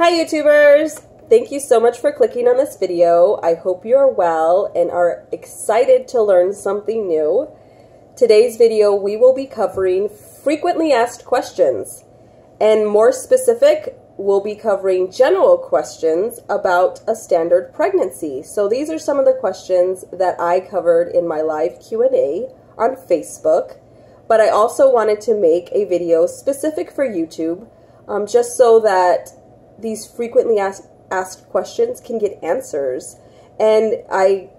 Hi YouTubers! Thank you so much for clicking on this video. I hope you're well and are excited to learn something new. Today's video we will be covering frequently asked questions, and more specific, we'll be covering general questions about a standard pregnancy. So these are some of the questions that I covered in my live Q&A on Facebook, but I also wanted to make a video specific for YouTube, just so that these frequently asked questions can get answers. And I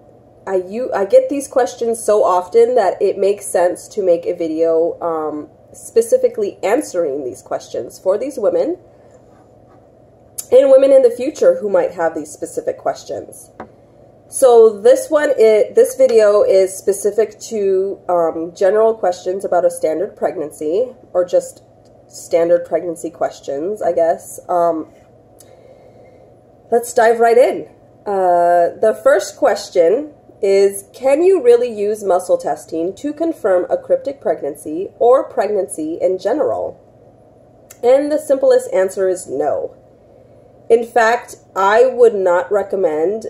get these questions so often that it makes sense to make a video specifically answering these questions for these women and women in the future who might have these specific questions. So this video is specific to general questions about a standard pregnancy, or just standard pregnancy questions, I guess. Let's dive right in. The first question is, can you really use muscle testing to confirm a cryptic pregnancy or pregnancy in general? And the simplest answer is no. In fact, I would not recommend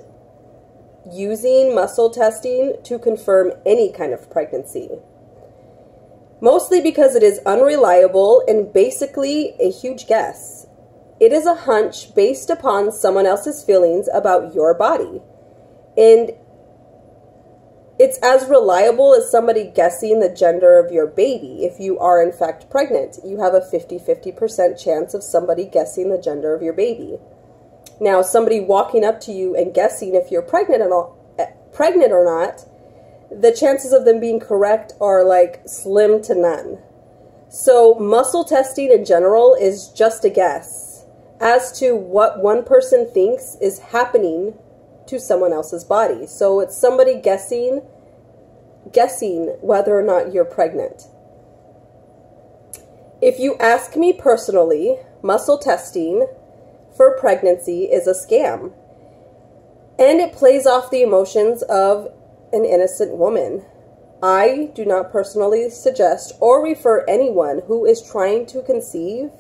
using muscle testing to confirm any kind of pregnancy. Mostly because it is unreliable and basically a huge guess. It is a hunch based upon someone else's feelings about your body. And it's as reliable as somebody guessing the gender of your baby. If you are in fact pregnant, you have a 50-50% chance of somebody guessing the gender of your baby. Now, somebody walking up to you and guessing if you're pregnant or not, the chances of them being correct are like slim to none. So muscle testing in general is just a guess as to what one person thinks is happening to someone else's body. So it's somebody guessing whether or not you're pregnant. If you ask me personally, muscle testing for pregnancy is a scam, and it plays off the emotions of an innocent woman. I do not personally suggest or refer anyone who is trying to conceive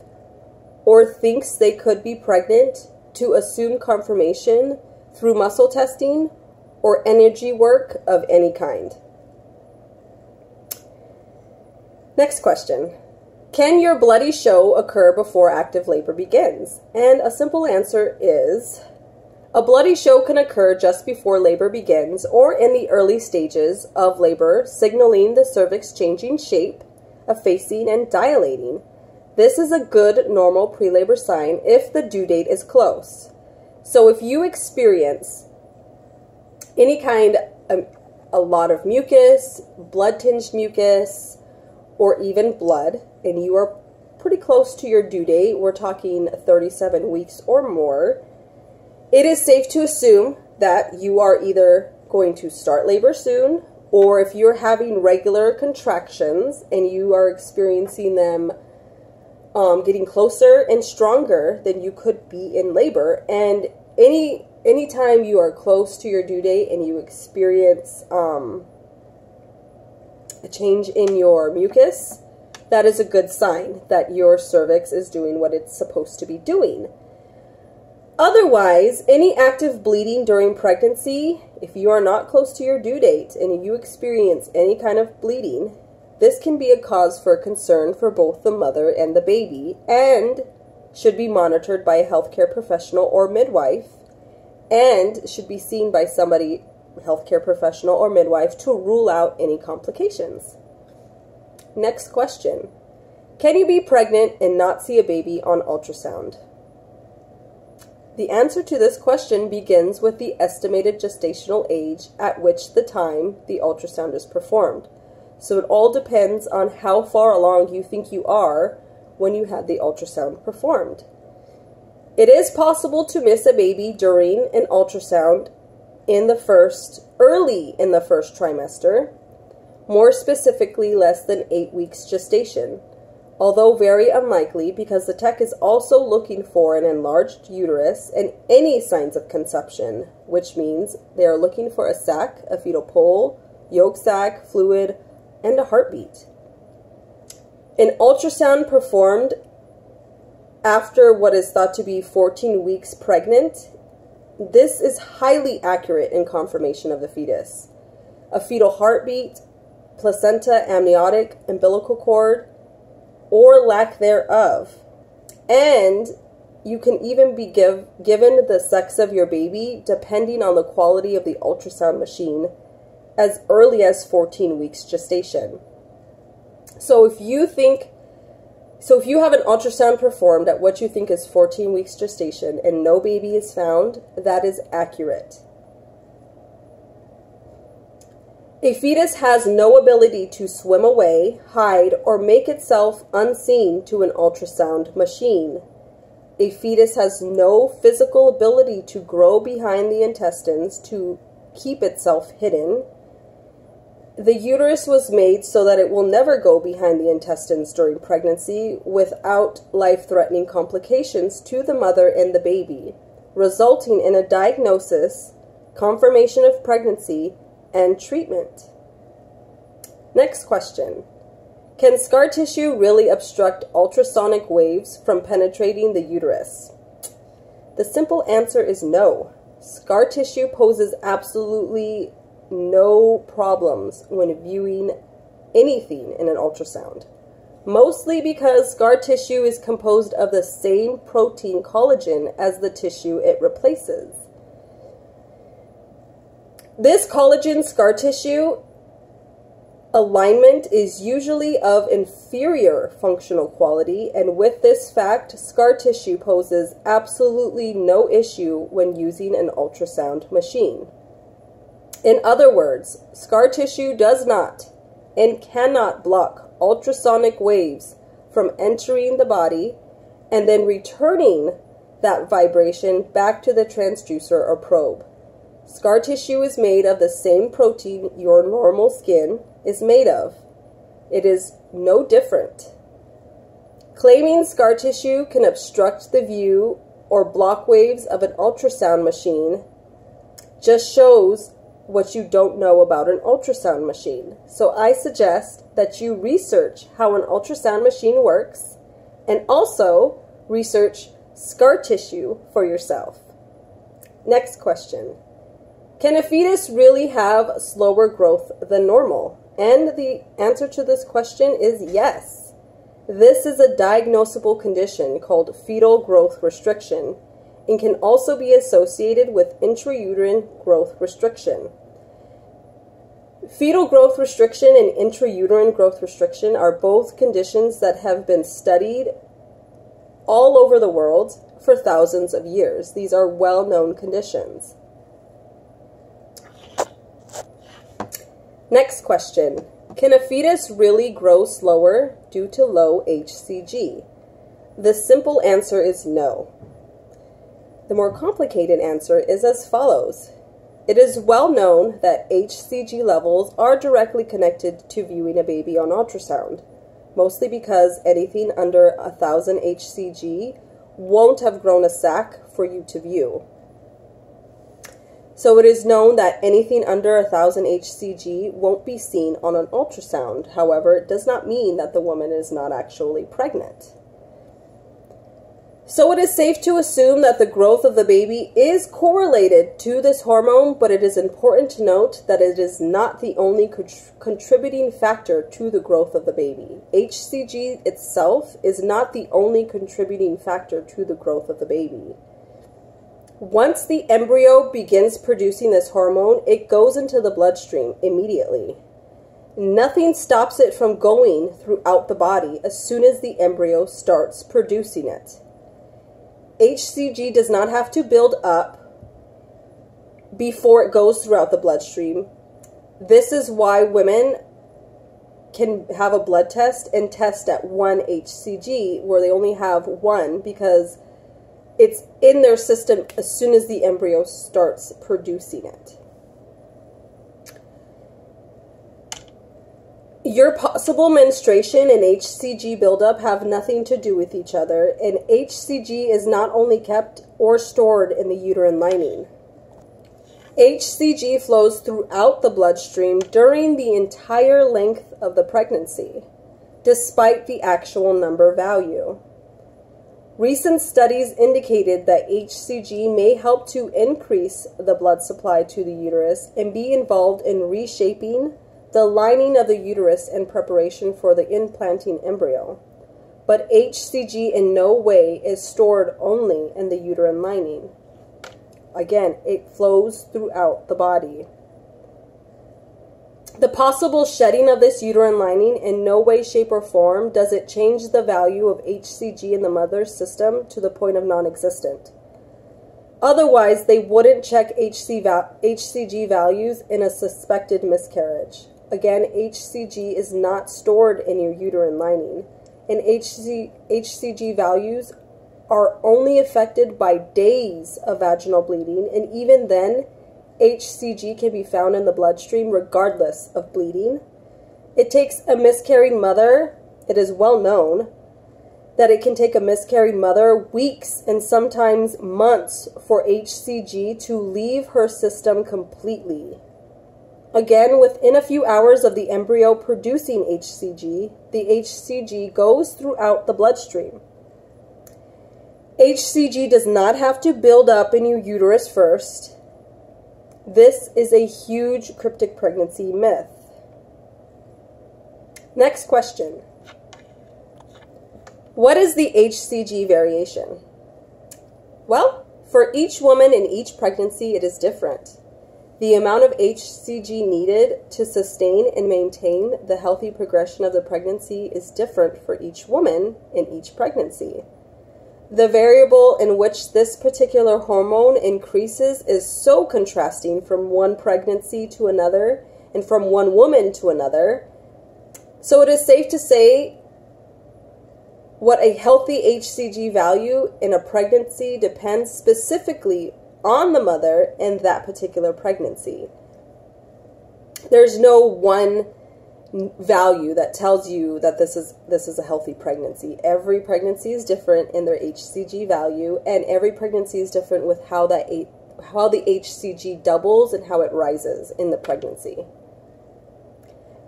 or thinks they could be pregnant to assume confirmation through muscle testing or energy work of any kind. Next question. Can your bloody show occur before active labor begins? And a simple answer is, a bloody show can occur just before labor begins or in the early stages of labor, signaling the cervix changing shape, effacing, and dilating. This is a good normal pre-labor sign if the due date is close. So if you experience any kind of a lot of mucus, blood-tinged mucus, or even blood, and you are pretty close to your due date, we're talking 37 weeks or more, it is safe to assume that you are either going to start labor soon, or if you're having regular contractions and you are experiencing them getting closer and stronger, then you could be in labor. And anytime you are close to your due date and you experience a change in your mucus, that is a good sign that your cervix is doing what it's supposed to be doing. Otherwise, any active bleeding during pregnancy, if you are not close to your due date and you experience any kind of bleeding, this can be a cause for concern for both the mother and the baby, and should be monitored by a healthcare professional or midwife, and should be seen by somebody, healthcare professional or midwife, to rule out any complications. Next question. Can you be pregnant and not see a baby on ultrasound? The answer to this question begins with the estimated gestational age at which the time the ultrasound is performed. So it all depends on how far along you think you are when you had the ultrasound performed. It is possible to miss a baby during an ultrasound early in the first trimester, more specifically less than 8 weeks gestation, although very unlikely because the tech is also looking for an enlarged uterus and any signs of conception, which means they are looking for a sac, a fetal pole, yolk sac, fluid, and a heartbeat. An ultrasound performed after what is thought to be 14 weeks pregnant, this is highly accurate in confirmation of the fetus. A fetal heartbeat, placenta, amniotic, umbilical cord, or lack thereof. And you can even be given the sex of your baby depending on the quality of the ultrasound machine as early as 14 weeks gestation. So if you have an ultrasound performed at what you think is 14 weeks gestation and no baby is found, that is accurate. A fetus has no ability to swim away, hide, or make itself unseen to an ultrasound machine. A fetus has no physical ability to grow behind the intestines to keep itself hidden. The uterus was made so that it will never go behind the intestines during pregnancy without life-threatening complications to the mother and the baby, resulting in a diagnosis, confirmation of pregnancy, and treatment. Next question. Can scar tissue really obstruct ultrasonic waves from penetrating the uterus? The simple answer is no. Scar tissue poses absolutely no problems when viewing anything in an ultrasound, mostly because scar tissue is composed of the same protein collagen as the tissue it replaces. This collagen scar tissue alignment is usually of inferior functional quality, and with this fact, scar tissue poses absolutely no issue when using an ultrasound machine. In other words, scar tissue does not and cannot block ultrasonic waves from entering the body and then returning that vibration back to the transducer or probe. Scar tissue is made of the same protein your normal skin is made of. It is no different. Claiming scar tissue can obstruct the view or block waves of an ultrasound machine just shows what you don't know about an ultrasound machine. So I suggest that you research how an ultrasound machine works and also research scar tissue for yourself. Next question. Can a fetus really have slower growth than normal? And the answer to this question is yes. This is a diagnosable condition called fetal growth restriction and can also be associated with intrauterine growth restriction. Fetal growth restriction and intrauterine growth restriction are both conditions that have been studied all over the world for thousands of years. These are well-known conditions. Next question. Can a fetus really grow slower due to low HCG? The simple answer is no. The more complicated answer is as follows. It is well known that HCG levels are directly connected to viewing a baby on ultrasound, mostly because anything under 1,000 HCG won't have grown a sac for you to view. So it is known that anything under 1,000 HCG won't be seen on an ultrasound. However, it does not mean that the woman is not actually pregnant. So it is safe to assume that the growth of the baby is correlated to this hormone, but it is important to note that it is not the only contributing factor to the growth of the baby. HCG itself is not the only contributing factor to the growth of the baby. Once the embryo begins producing this hormone, it goes into the bloodstream immediately. Nothing stops it from going throughout the body as soon as the embryo starts producing it. HCG does not have to build up before it goes throughout the bloodstream. This is why women can have a blood test and test at 1 HCG where they only have 1 because it's in their system as soon as the embryo starts producing it. Your possible menstruation and HCG buildup have nothing to do with each other, and HCG is not only kept or stored in the uterine lining. HCG flows throughout the bloodstream during the entire length of the pregnancy, despite the actual number value. Recent studies indicated that HCG may help to increase the blood supply to the uterus and be involved in reshaping the lining of the uterus in preparation for the implanting embryo. But HCG in no way is stored only in the uterine lining. Again, it flows throughout the body. The possible shedding of this uterine lining in no way, shape, or form does it change the value of HCG in the mother's system to the point of non-existent. Otherwise, they wouldn't check HCG values in a suspected miscarriage. Again, HCG is not stored in your uterine lining, and HCG values are only affected by days of vaginal bleeding, and even then, HCG can be found in the bloodstream regardless of bleeding. It takes a miscarried mother, it is well known that it can take a miscarried mother weeks and sometimes months for HCG to leave her system completely. Again, within a few hours of the embryo producing HCG, the HCG goes throughout the bloodstream. HCG does not have to build up in your uterus first. This is a huge cryptic pregnancy myth. Next question. What is the HCG variation? Well, for each woman in each pregnancy, it is different. The amount of HCG needed to sustain and maintain the healthy progression of the pregnancy is different for each woman in each pregnancy. The variable in which this particular hormone increases is so contrasting from one pregnancy to another and from one woman to another. So it is safe to say what a healthy HCG value in a pregnancy depends specifically on the mother and that particular pregnancy. There's no one value that tells you that this is a healthy pregnancy. Every pregnancy is different in their HCG value, and every pregnancy is different with how the HCG doubles and how it rises in the pregnancy.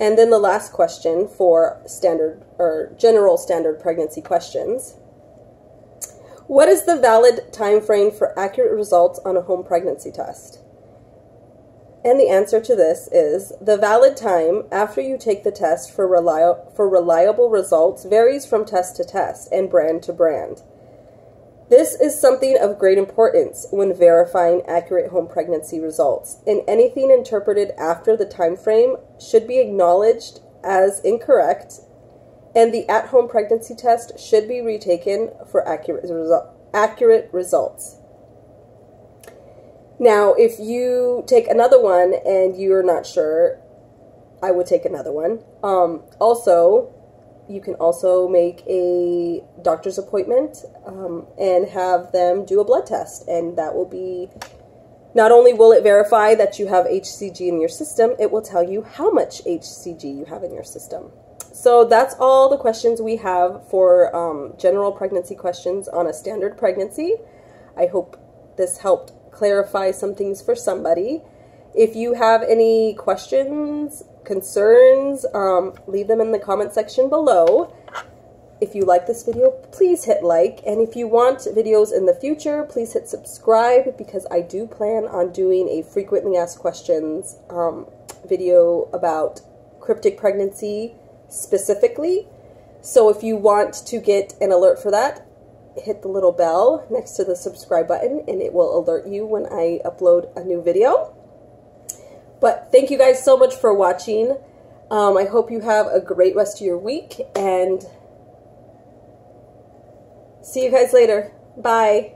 And then the last question for standard or general standard pregnancy questions. What is the valid time frame for accurate results on a home pregnancy test? And the answer to this is the valid time after you take the test for reliable results varies from test to test and brand to brand. This is something of great importance when verifying accurate home pregnancy results, and anything interpreted after the time frame should be acknowledged as incorrect, and the at-home pregnancy test should be retaken for accurate results. Now, if you take another one and you're not sure, I would take another one. Also, you can also make a doctor's appointment and have them do a blood test. And that will be, not only will it verify that you have HCG in your system, it will tell you how much HCG you have in your system. So that's all the questions we have for general pregnancy questions on a standard pregnancy. I hope this helped clarify some things for somebody. If you have any questions, concerns, leave them in the comment section below. If you like this video, please hit like, and if you want videos in the future, please hit subscribe, because I do plan on doing a frequently asked questions video about cryptic pregnancy specifically. So if you want to get an alert for that, hit the little bell next to the subscribe button and it will alert you when I upload a new video. But thank you guys so much for watching. I hope you have a great rest of your week, and see you guys later. Bye.